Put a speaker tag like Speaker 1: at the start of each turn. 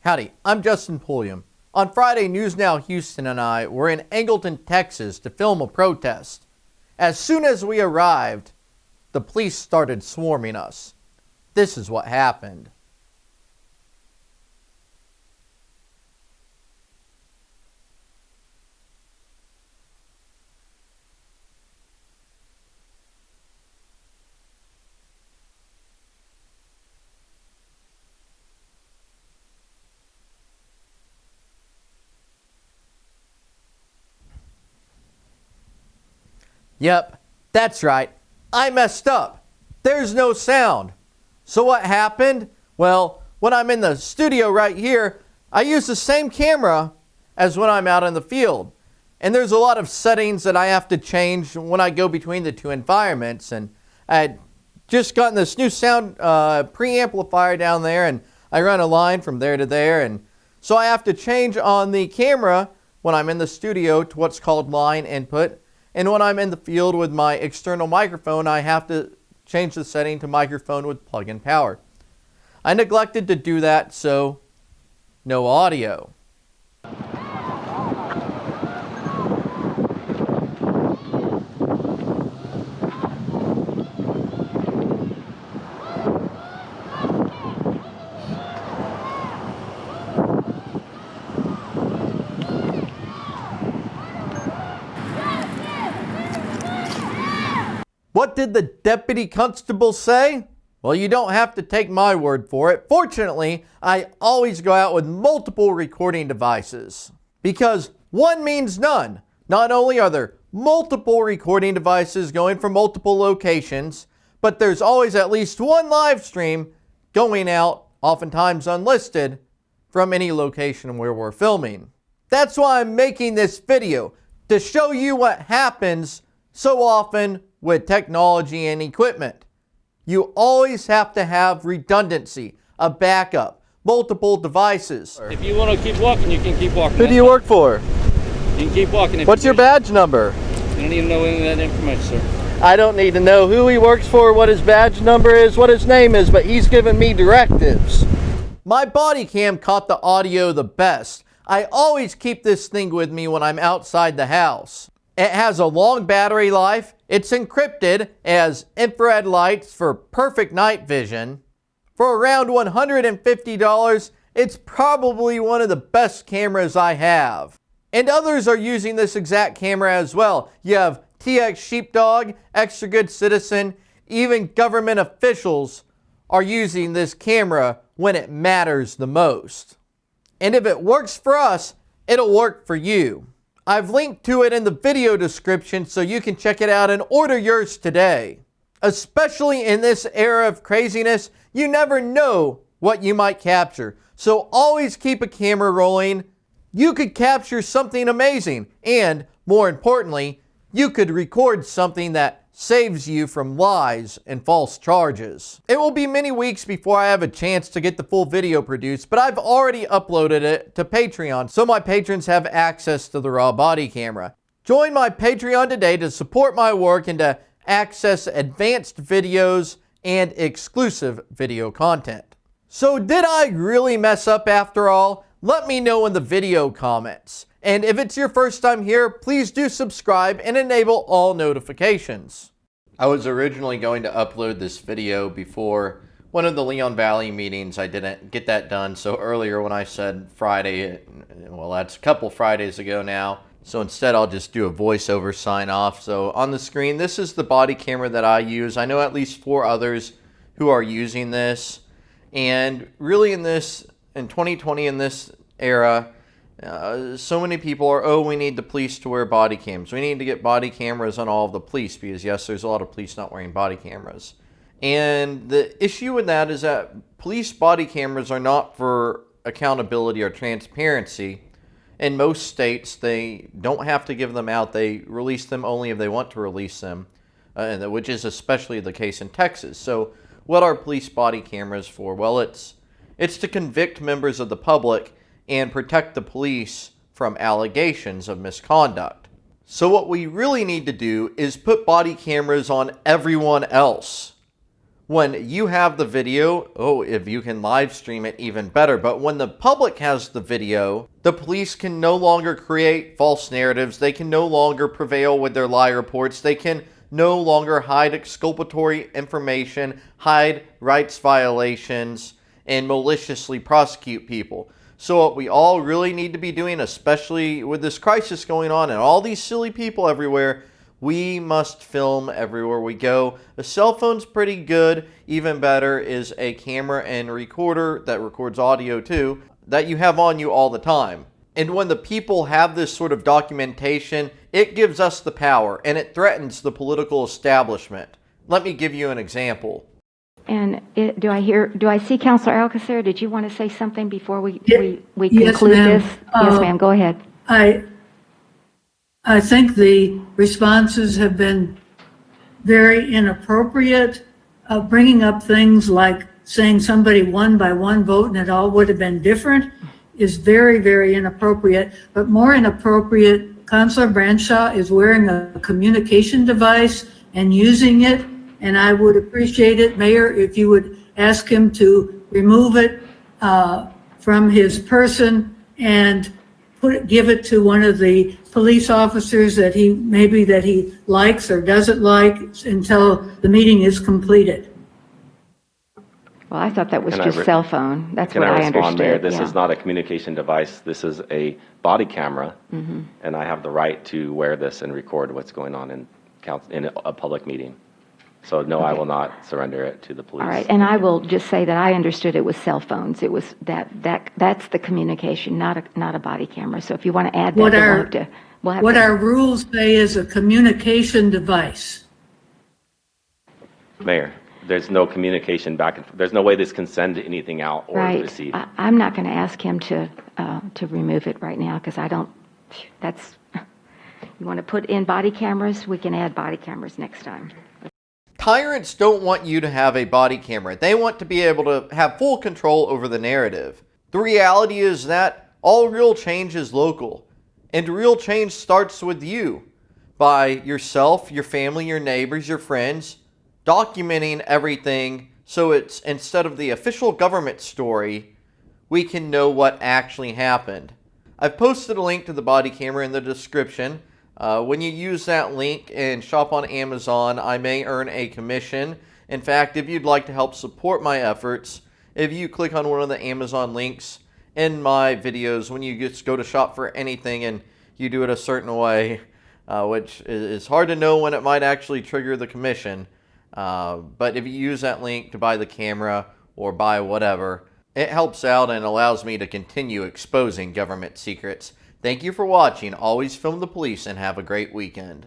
Speaker 1: Howdy, I'm Justin Pulliam. On Friday, News Now Houston and I were in Angleton, Texas to film a protest. As soon as we arrived, the police started swarming us. This is what happened. Yep, that's right. I messed up. There's no sound. So what happened? Well, when I'm in the studio right here, I use the same camera as when I'm out in the field. And there's a lot of settings that I have to change when I go between the two environments. And I had just gotten this new sound preamplifier down there, and I run a line from there to there. And so I have to change on the camera when I'm in the studio to what's called line input. And when I'm in the field with my external microphone, I have to change the setting to microphone with plug-in power. I neglected to do that, so no audio. What did the deputy constable say? Well, you don't have to take my word for it. Fortunately, I always go out with multiple recording devices because one means none. Not only are there multiple recording devices going from multiple locations, but there's always at least one live stream going out, oftentimes unlisted, from any location where we're filming. That's why I'm making this video, to show you what happens so often with technology and equipment. You always have to have redundancy, a backup, multiple devices.
Speaker 2: If you want to keep walking, you can keep walking.
Speaker 1: Who do you work for?
Speaker 2: You can keep walking.
Speaker 1: What's your badge number?
Speaker 2: You don't even know any of that information, sir.
Speaker 1: I don't need to know who he works for, what his badge number is, what his name is, but he's giving me directives. My body cam caught the audio the best. I always keep this thing with me when I'm outside the house. It has a long battery life. It's encrypted as infrared lights for perfect night vision. For around $150, it's probably one of the best cameras I have. And others are using this exact camera as well. You have TX Sheepdog, Extra Good Citizen, even government officials are using this camera when it matters the most. And if it works for us, it'll work for you. I've linked to it in the video description so you can check it out and order yours today. Especially in this era of craziness, you never know what you might capture. So always keep a camera rolling. You could capture something amazing, and more importantly, you could record something that saves you from lies and false charges. It will be many weeks before I have a chance to get the full video produced, but I've already uploaded it to Patreon so my patrons have access to the raw body camera. Join my Patreon today to support my work and to access advanced videos and exclusive video content. So did I really mess up after all? Let me know in the video comments. And if it's your first time here, please do subscribe and enable all notifications. I was originally going to upload this video before one of the Leon Valley meetings. I didn't get that done, so earlier when I said Friday, well, that's a couple Fridays ago now. So instead I'll just do a voiceover sign off. So on the screen, this is the body camera that I use. I know at least 4 others who are using this. And really in 2020, in this era, so many people are, oh, we need the police to wear body cams. We need to get body cameras on all of the police because, yes, there's a lot of police not wearing body cameras. And the issue with that is that police body cameras are not for accountability or transparency. In most states, they don't have to give them out. They release them only if they want to release them, which is especially the case in Texas. So what are police body cameras for? Well, it's to convict members of the public and protect the police from allegations of misconduct. So what we really need to do is put body cameras on everyone else. When you have the video, oh, if you can live stream it, even better. But when the public has the video, the police can no longer create false narratives. They can no longer prevail with their lie reports. They can no longer hide exculpatory information, hide rights violations, and maliciously prosecute people. So what we all really need to be doing, especially with this crisis going on and all these silly people everywhere, we must film everywhere we go. A cell phone's pretty good. Even better is a camera and recorder that records audio too, that you have on you all the time. And when the people have this sort of documentation, it gives us the power and it threatens the political establishment. Let me give you an example.
Speaker 3: And do I see Councilor Alcacer? Did you want to say something before we
Speaker 4: Yes,
Speaker 3: conclude
Speaker 4: ma'am.
Speaker 3: this? Yes, ma'am, go ahead.
Speaker 4: I think the responses have been very inappropriate, bringing up things like saying somebody won by one vote and it all would have been different is very, very inappropriate. But more inappropriate, Councilor Branshaw is wearing a communication device and using it, and I would appreciate it, Mayor, if you would ask him to remove it from his person and give it to one of the police officers that he likes or doesn't like until the meeting is completed.
Speaker 3: Well, I thought that was just cell phone. That's what I understood.
Speaker 5: Can I respond, Mayor? This
Speaker 3: yeah.
Speaker 5: is not a communication device. This is a body camera, and I have the right to wear this and record what's going on in a public meeting. So no, I will not surrender it to the police.
Speaker 3: All right, and I will just say that I understood it was cell phones. It was that's the communication, not a body camera. So if you want to add that,
Speaker 4: what our rules say is a communication device.
Speaker 5: Mayor, there's no communication back and forth. There's no way this can send anything out or receive.
Speaker 3: I'm not going to ask him to remove it right now because I don't. That's you want to put in body cameras. We can add body cameras next time.
Speaker 1: Tyrants don't want you to have a body camera. They want to be able to have full control over the narrative. The reality is that all real change is local. And real change starts with you. By yourself, your family, your neighbors, your friends, documenting everything so it's, instead of the official government story, we can know what actually happened. I've posted a link to the body camera in the description. When you use that link and shop on Amazon, I may earn a commission. In fact, if you'd like to help support my efforts, if you click on one of the Amazon links in my videos, when you just go to shop for anything and you do it a certain way, which is hard to know when it might actually trigger the commission, but if you use that link to buy the camera or buy whatever, it helps out and allows me to continue exposing government secrets. Thank you for watching. Always film the police and have a great weekend.